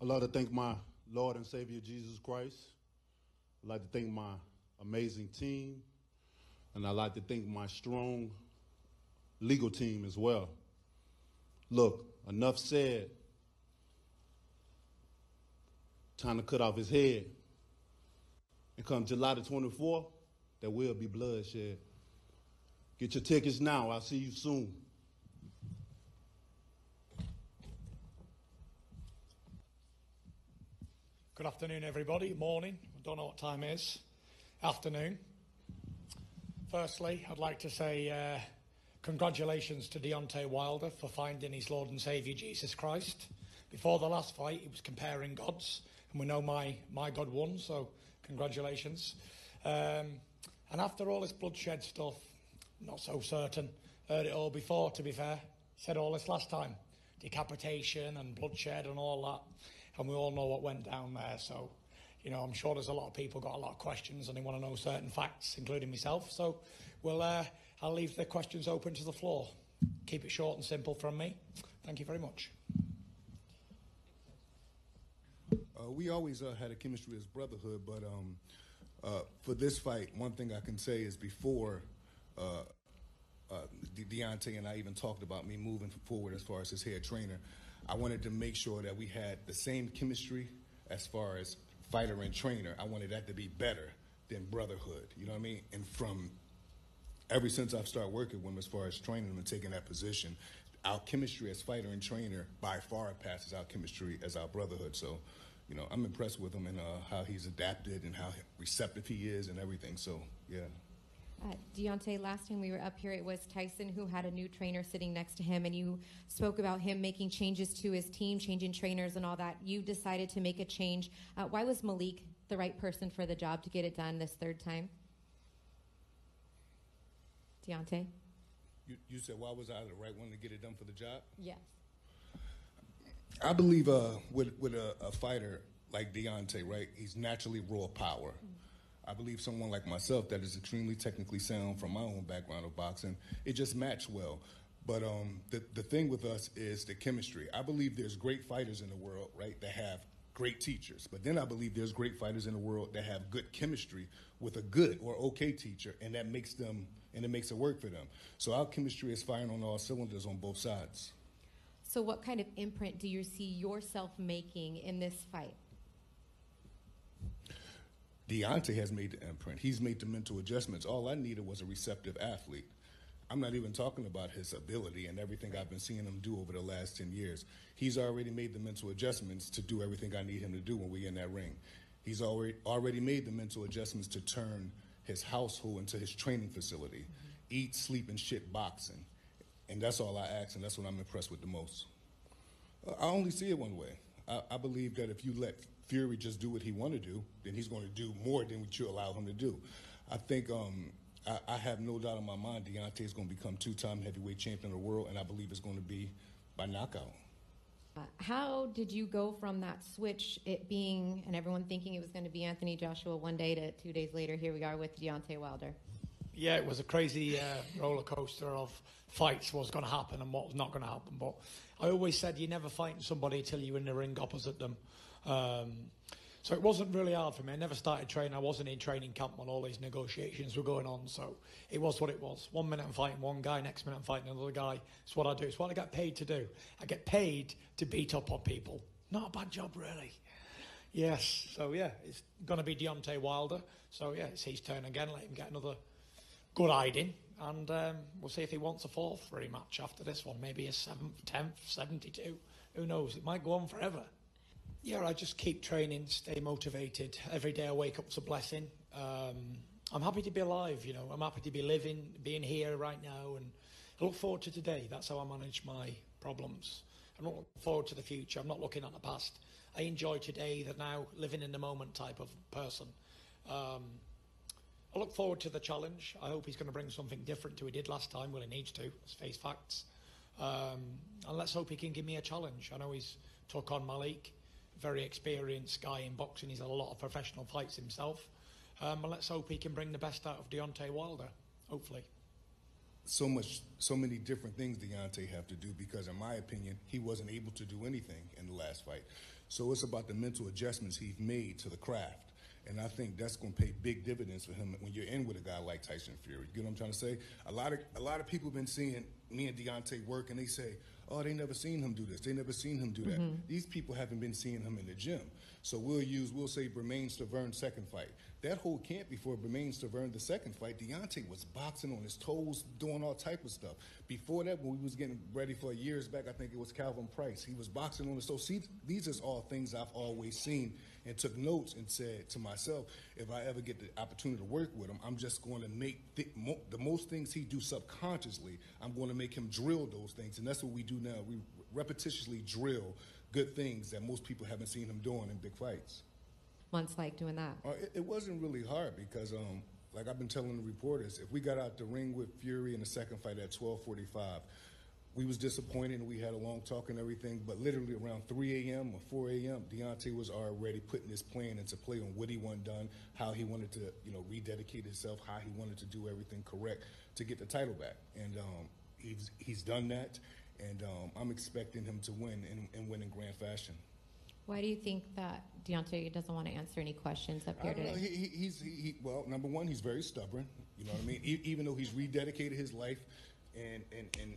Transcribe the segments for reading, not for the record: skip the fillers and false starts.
I'd like to thank my Lord and Savior Jesus Christ. I'd like to thank my amazing team. And I'd like to thank my strong legal team as well. Look, enough said. Time to cut off his head. And come July the 24th, there will be bloodshed. Get your tickets now. I'll see you soon. Good afternoon, everybody. Morning. I don't know what time it is. Afternoon. Firstly, I'd like to say congratulations to Deontay Wilder for finding his Lord and Saviour Jesus Christ. Before the last fight, he was comparing gods, and we know my God won, so congratulations. And after all this bloodshed stuff, not so certain. Heard it all before, to be fair. Said all this last time. Decapitation and bloodshed and all that. And we all know what went down there, so, you know, I'm sure there's a lot of people got a lot of questions and they want to know certain facts, including myself. So I'll leave the questions open to the floor. Keep it short and simple from me. Thank you very much. We always had a chemistry as brotherhood, but for this fight, one thing I can say is before Deontay and I even talked about me moving forward as far as his head trainer, I wanted to make sure that we had the same chemistry as far as fighter and trainer. I wanted that to be better than brotherhood, you know what I mean? And from ever since I've started working with him as far as training him and taking that position, our chemistry as fighter and trainer by far passes our chemistry as our brotherhood. So, you know, I'm impressed with him and how he's adapted and how receptive he is and everything. So, yeah. Deontay, last time we were up here, it was Tyson who had a new trainer sitting next to him, and you spoke about him making changes to his team, changing trainers and all that. You decided to make a change. Why was Malik the right person for the job to get it done this third time? Deontay? You said, why was I the right one to get it done for the job? Yes. I believe with a fighter like Deontay, right, he's naturally raw power. I believe someone like myself that is extremely technically sound from my own background of boxing, it just matched well. But the thing with us is the chemistry. I believe there's great fighters in the world, right, that have great teachers. But then I believe there's great fighters in the world that have good chemistry with a good or okay teacher, and that makes them, and it makes it work for them. So our chemistry is firing on all cylinders on both sides. So what kind of imprint do you see yourself making in this fight? Deontay has made the imprint. He's made the mental adjustments. All I needed was a receptive athlete. I'm not even talking about his ability and everything I've been seeing him do over the last 10 years. He's already made the mental adjustments to do everything I need him to do when we're in that ring. He's already made the mental adjustments to turn his household into his training facility. Eat, sleep, and shit boxing. And that's all I ask, and that's what I'm impressed with the most. I only see it one way. I believe that if you let Fury just do what he want to do, then he's going to do more than what you allow him to do. I think I have no doubt in my mind Deontay is going to become two-time heavyweight champion of the world, and I believe it's going to be by knockout. How did you go from that switch, it being, and everyone thinking it was going to be Anthony Joshua one day, to 2 days later, here we are with Deontay Wilder? Yeah, it was a crazy roller coaster of fights, what was going to happen and what was not going to happen. But I always said you're never fighting somebody till you're in the ring opposite them. So it wasn't really hard for me. I never started training. I wasn't in training camp when all these negotiations were going on. So it was what it was. 1 minute I'm fighting one guy, next minute I'm fighting another guy. It's what I do. It's what I get paid to do. I get paid to beat up on people. Not a bad job, really. Yes. So, yeah, it's going to be Deontay Wilder. So, yeah, it's his turn again. Let him get another good hiding. And we'll see if he wants a fourth rematch after this one. Maybe a 7th, 10th, 72. Who knows? It might go on forever. Yeah, I just keep training, stay motivated. Every day I wake up, it's a blessing. I'm happy to be alive, you know. I'm happy to be living, being here right now, and I look forward to today. That's how I manage my problems. I'm not looking forward to the future. I'm not looking at the past. I enjoy today, the now, living in the moment type of person. I look forward to the challenge. I hope he's going to bring something different to what he did last time. Well, he needs to. Let's face facts. And let's hope he can give me a challenge. I know he's took on Malik. Very experienced guy in boxing. He's had a lot of professional fights himself. And let's hope he can bring the best out of Deontay Wilder, hopefully. So many different things Deontay have to do because, in my opinion, he wasn't able to do anything in the last fight. So it's about the mental adjustments he's made to the craft. And I think that's going to pay big dividends for him when you're in with a guy like Tyson Fury. You know what I'm trying to say? A lot of people have been seeing me and Deontay work, and they say, oh, they never seen him do this. They never seen him do that. These people haven't been seeing him in the gym. So we'll say Bermane Stiverne second fight. That whole camp before Bermane Stiverne the second fight, Deontay was boxing on his toes, doing all type of stuff. Before that, when we was getting ready for years back, I think it was Calvin Price. He was boxing on his toes. See, these are all things I've always seen and took notes and said to myself, if I ever get the opportunity to work with him, I'm just going to make the most things he do subconsciously, I'm going to make him drill those things. And that's what we do now. We repetitiously drill good things that most people haven't seen him doing in big fights. What's like doing that? It wasn't really hard because, like I've been telling the reporters, if we got out the ring with Fury in the second fight at 12:45, we was disappointed and we had a long talk and everything, but literally around 3 a.m. or 4 a.m., Deontay was already putting his plan into play on what he wanted done, how he wanted to, rededicate himself, how he wanted to do everything correct to get the title back. And he's done that, and I'm expecting him to win and win in grand fashion. Why do you think that Deontay doesn't want to answer any questions up here today? Well, number one, he's very stubborn. You know what I mean? Even though he's rededicated his life and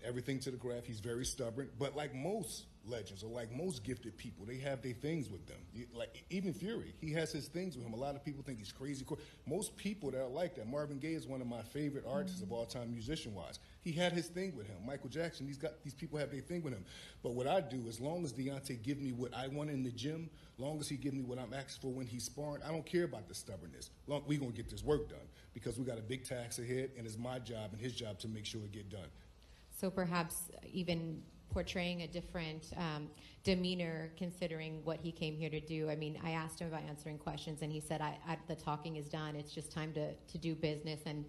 everything to the craft, he's very stubborn. But like most legends or like most gifted people, they have their things with them. Like even Fury, he has his things with him. A lot of people think he's crazy. Most people that are like that. Marvin Gaye is one of my favorite artists of all time, musician-wise. He had his thing with him. Michael Jackson, these people have their thing with him. But what I do, as long as Deontay give me what I want in the gym, long as he give me what I'm asking for when he's sparring, I don't care about the stubbornness. We gonna get this work done because we got a big task ahead, and it's my job and his job to make sure it get done. So perhaps even portraying a different demeanor considering what he came here to do. I mean, I asked him about answering questions, and he said, the talking is done. It's just time to do business and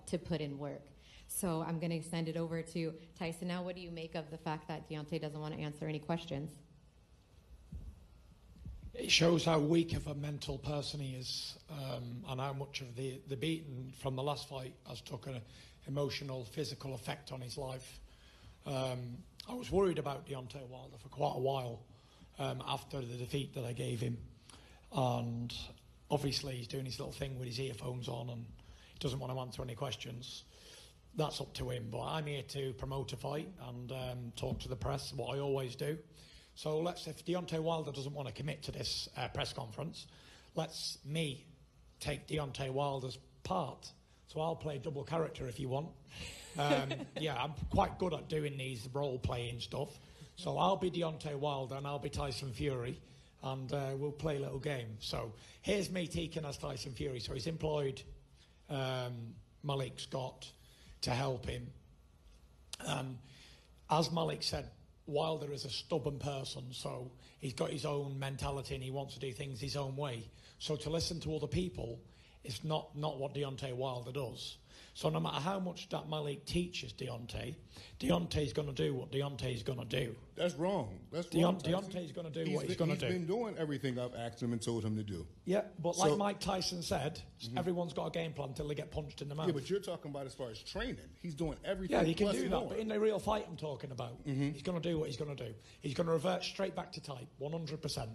to put in work. So I'm going to send it over to Tyson. Now, what do you make of the fact that Deontay doesn't want to answer any questions? It shows how weak of a mental person he is, and how much of the beating from the last fight has took an emotional, physical effect on his life. I was worried about Deontay Wilder for quite a while after the defeat that I gave him. And obviously he's doing his little thing with his earphones on and he doesn't want to answer any questions. That's up to him. But I'm here to promote a fight and talk to the press, what I always do. So if Deontay Wilder doesn't want to commit to this press conference, let's me take Deontay Wilder's part. So I'll play double character if you want. Yeah, I'm quite good at doing these role-playing stuff. So I'll be Deontay Wilder and I'll be Tyson Fury, and we'll play a little game. So here's me taking as Tyson Fury. So he's employed Malik Scott to help him. As Malik said, Wilder is a stubborn person, so he's got his own mentality and he wants to do things his own way. So to listen to other people is not what Deontay Wilder does. So no matter how much that Malik teaches Deontay's going to do what Deontay's going to do. That's wrong. Deontay's going to do what he's going to do. He's been doing everything I've asked him and told him to do. Yeah, but like Mike Tyson said, everyone's got a game plan until they get punched in the mouth. Yeah, but you're talking about as far as training. He's doing everything. Yeah, he can do that, but in the real fight I'm talking about, he's going to do what he's going to do. He's going to revert straight back to type, 100%.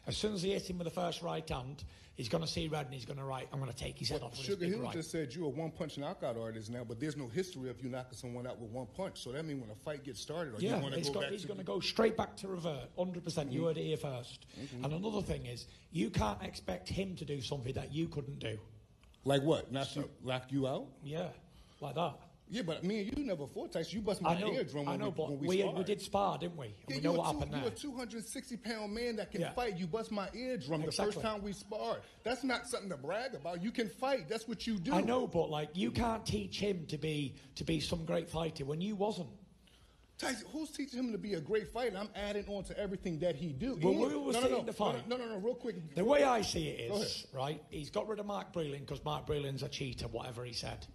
As soon as he hits him with the first right hand, he's going to see red and he's going to I'm going to take his head off with Sugar his big Hill right. just said you're a one-punch knockout artist now, but there's no history of you knocking someone out with one punch. So that means when a fight gets started, or you want to go back he's going to go straight back to revert, 100%. You heard it here first. And another thing is, you can't expect him to do something that you couldn't do. Like what? Knock you out? Yeah, like that. Yeah, but me and you never fought, Tyson. You bust my eardrum when we we did spar, didn't we? And we know what happened there. You're a 260-pound man that can fight. You bust my eardrum the first time we sparred. That's not something to brag about. You can fight. That's what you do. I know, but you can't teach him to be some great fighter when you wasn't. Tyson, who's teaching him to be a great fighter? I'm adding on to everything that he do. Well, we were seeing the fight. No, real quick. The way I see it is, right, he's got rid of Mark Breland because Mark Breland's a cheater, whatever he said.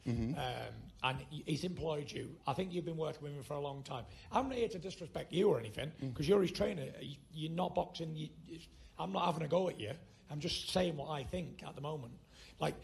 And he's employed you. I think you've been working with him for a long time. I'm not here to disrespect you or anything, because you're his trainer. You're not boxing. I'm not having a go at you. I'm just saying what I think at the moment. Like,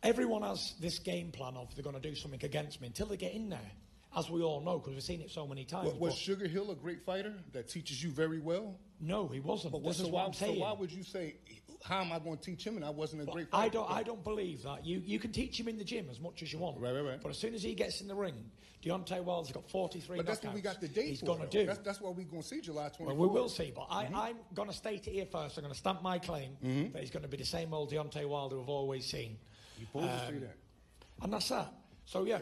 everyone has this game plan of they're going to do something against me until they get in there. as we all know, because we've seen it so many times. Was Sugar Hill a great fighter that teaches you very well? No, he wasn't. But This is what I'm saying. So why would you say, how am I going to teach him and I wasn't a great fighter? I don't believe that. You can teach him in the gym as much as you want. Right. But as soon as he gets in the ring, Deontay Wilder's got 43 But that's knockouts. what we got the date He's for. going to do. That's what we're going to see July 24th. Well, we will see. But I'm going to state it here first. I'm going to stamp my claim that he's going to be the same old Deontay Wilder we've always seen. You both say that. And that's that. So, yeah,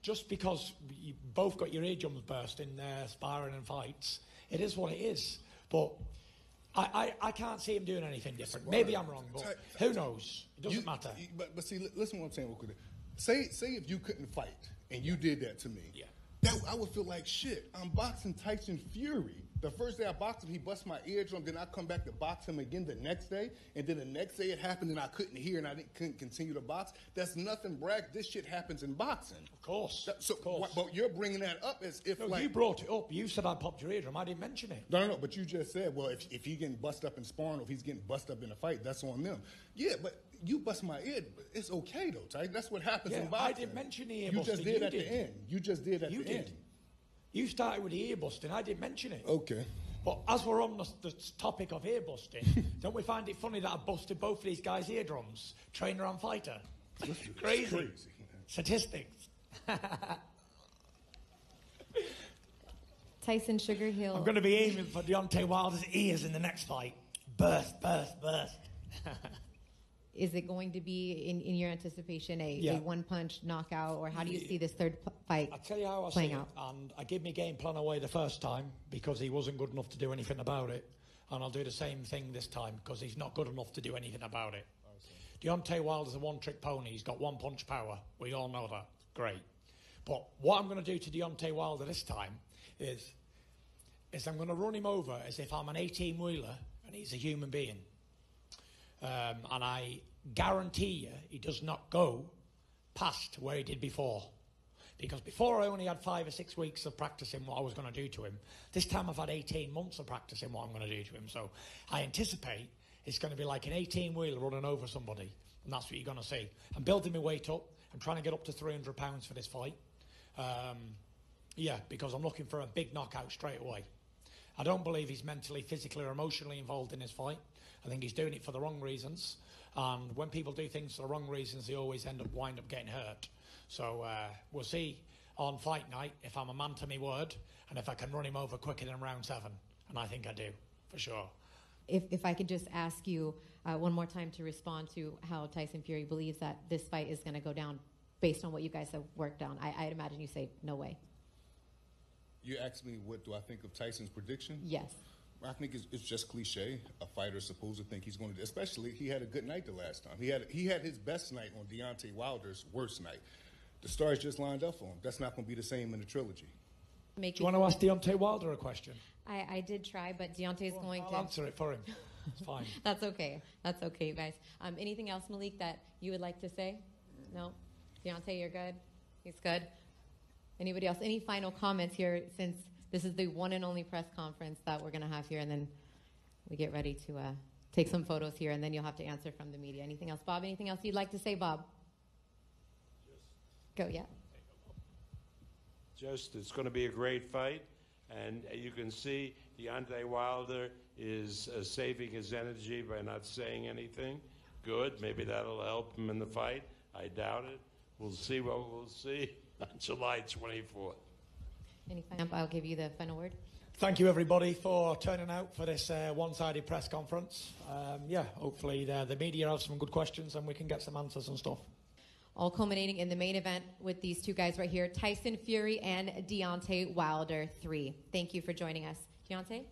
just because you both got your eardrums burst in sparring and fights, it is what it is. But I can't see him doing anything different. Maybe I'm wrong, but who knows? It doesn't matter. But see, listen to what I'm saying real quick. Say if you couldn't fight and you did that to me, I would feel like shit. I'm boxing Tyson Fury. The first day I boxed him, he bust my eardrum. Then I come back to box him again the next day. And then the next day it happened and I couldn't hear and couldn't continue to box. That's nothing, Bragg. This shit happens in boxing. Of course. But you're bringing that up as if you brought it up. You said I popped your eardrum. I didn't mention it. No. But you just said, well, if he's getting bust up in sparring or if he's getting bust up in a fight, that's on them. Yeah, but you bust my ear. It's okay, though, Ty. That's what happens in boxing. I didn't mention the ear busting. You just did at the end. You just did at the end. You started with the ear busting. I didn't mention it. Okay. But as we're on the topic of ear busting, don't we find it funny that I busted both of these guys' eardrums, trainer and fighter? Crazy. Statistics. Tyson Sugar Hill. I'm going to be aiming for Deontay Wilder's ears in the next fight. Burst. Is it going to be, in your anticipation, a one-punch knockout, or how do you see this third fight I'll tell you how I playing see out? it. And I gave my game plan away the first time because he wasn't good enough to do anything about it. And I'll do the same thing this time because he's not good enough to do anything about it. Deontay Wilder's a one-trick pony. He's got one-punch power. We all know that. Great. But what I'm going to do to Deontay Wilder this time is I'm going to run him over as if I'm an 18-wheeler and he's a human being. And I guarantee you he does not go past where he did before. Because before I only had 5 or 6 weeks of practicing what I was going to do to him. This time I've had 18 months of practicing what I'm going to do to him. So I anticipate it's going to be like an 18-wheeler running over somebody. And that's what you're going to see. I'm building my weight up. I'm trying to get up to 300 pounds for this fight. Because I'm looking for a big knockout straight away. I don't believe he's mentally, physically or emotionally involved in this fight. I think he's doing it for the wrong reasons. And when people do things for the wrong reasons, they always wind up getting hurt. So we'll see on fight night if I'm a man to my word and if I can run him over quicker than round 7. And I think I do, for sure. If I could just ask you one more time to respond to how Tyson Fury believes that this fight is going to go down based on what you guys have worked on. I'd imagine you say no way. You asked me what do I think of Tyson's prediction? Yes. I think it's just cliche. A fighter is supposed to think he's going to, especially he had a good night the last time. He had his best night on Deontay Wilder's worst night. The stars just lined up for him. That's not going to be the same in the trilogy. Do you want to ask Deontay Wilder a question? I did try, but Deontay's going I'll to answer it for him. It's fine. That's okay. That's okay, you guys. Anything else, Malik, that you would like to say? No? Deontay, you're good? He's good? Anybody else? Any final comments here, since this is the one and only press conference that we're going to have here, and then we get ready to take some photos here, and then you'll have to answer from the media. Anything else? Bob, anything else you'd like to say, Bob? Go, yeah. Just, it's going to be a great fight, and you can see Deontay Wilder is saving his energy by not saying anything. Good, maybe that'll help him in the fight. I doubt it. We'll see what we'll see on July 24th. Any final? I'll give you the final word. Thank you, everybody, for turning out for this one-sided press conference. Hopefully the media have some good questions and we can get some answers and stuff. All culminating in the main event with these two guys right here, Tyson Fury and Deontay Wilder 3. Thank you for joining us. Deontay?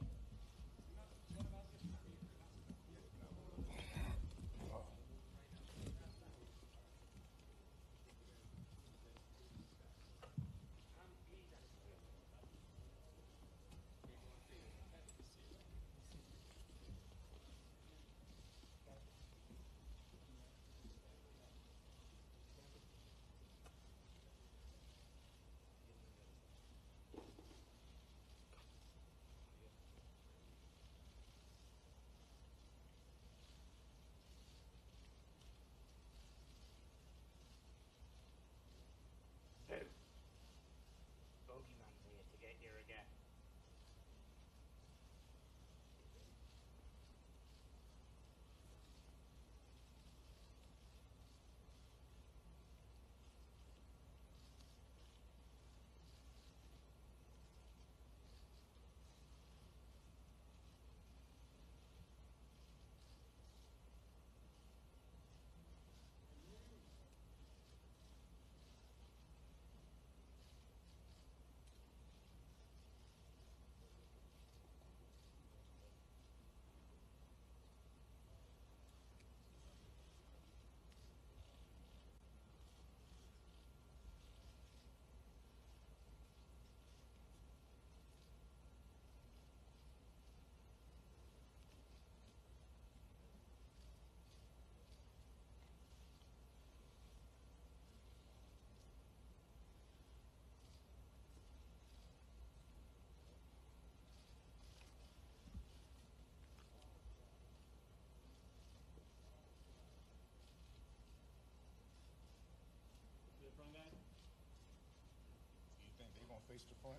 face the front.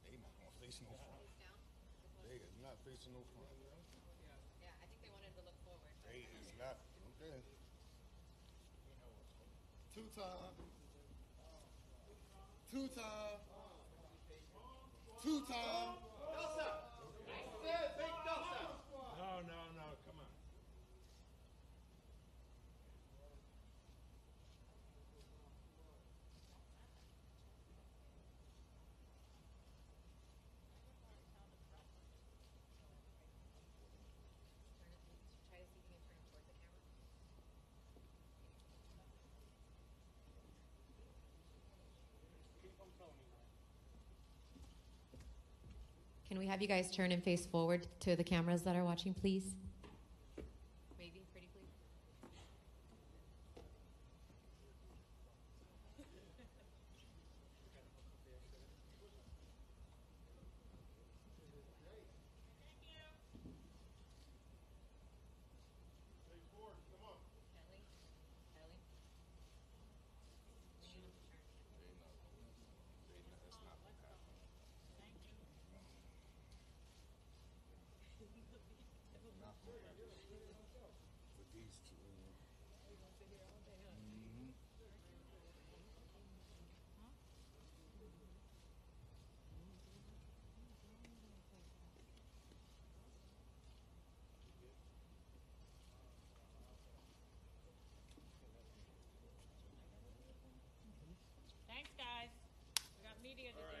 They not gonna face no front. They is not facing no front. Yeah, I think they wanted to look forward. They is not. Okay. Two-time. Two-time. Two-time. No, come on. Try to see if you can turn towards the camera. Can we have you guys turn and face forward to the cameras that are watching, please? Maybe, pretty please. Ellie? Ellie? We need him to turn. For these two. Thanks, guys. We got media to do.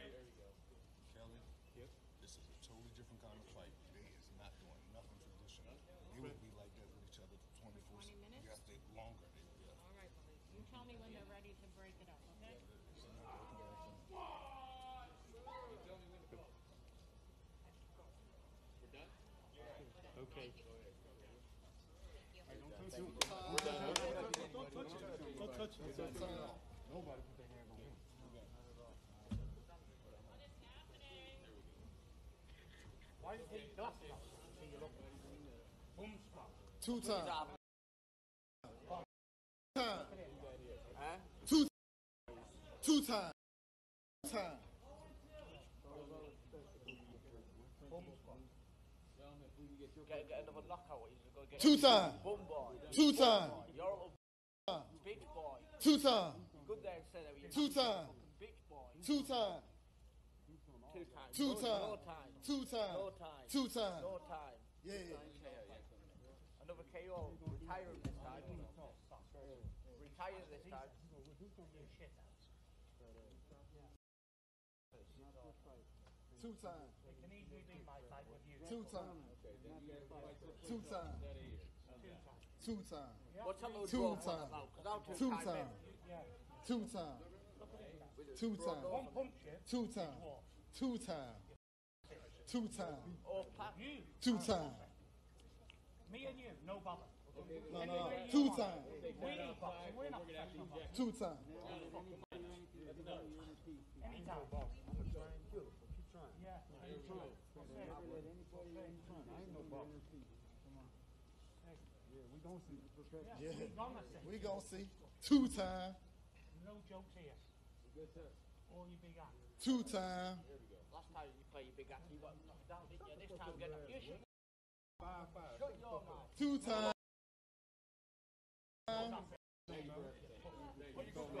Kelly, this is a totally different kind of fight. They is not doing nothing traditional. They will be like that with each other 24. 20 minutes? Yes, they longer. Yeah. All right, buddy. You tell me when they're ready to break it up, okay? Okay. Nobody put their hand on him. What is happening? Two-time. Two. Two-time. Two-time. Get another knockout. He's going to get Two-time. bum boy. Two-time. You're a little bitch boy. Two-time. Good there instead of you. Two-time. Bitch boy. Two-time. Two times. Two-time. No time. Two-time. No time. Two-time. No time. Yeah. Another KO. Retire him this time. Retire this time. Two-time. Two-time. Two-time. Two-time. What's that little Two draw time. about? 'Cause I'm Two-time. Two-time. Two-time. Two-time. Two-time. Two-time. Oh, Pat. Two-time. Me and you, no bother. No. Two-time. We need boxing. We're not professional boxing. Two-time. Anytime. Yeah. Yeah. We're gonna see. We gonna see. Two-time. No jokes here. All you big ass. Two-time. Last time you played your big act, you got knocked down, didn't you? This time get up. You should. Shut your mouth. Two-time.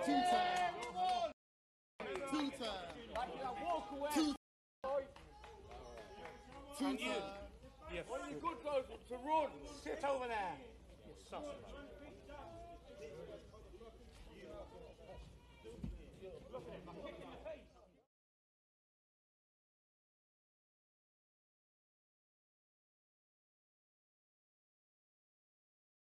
Two-time. Two-time. Like you walk away. Two-time. One of the good guys to run. Sit over there. You sausage. Look at him. I'm kicking in the face.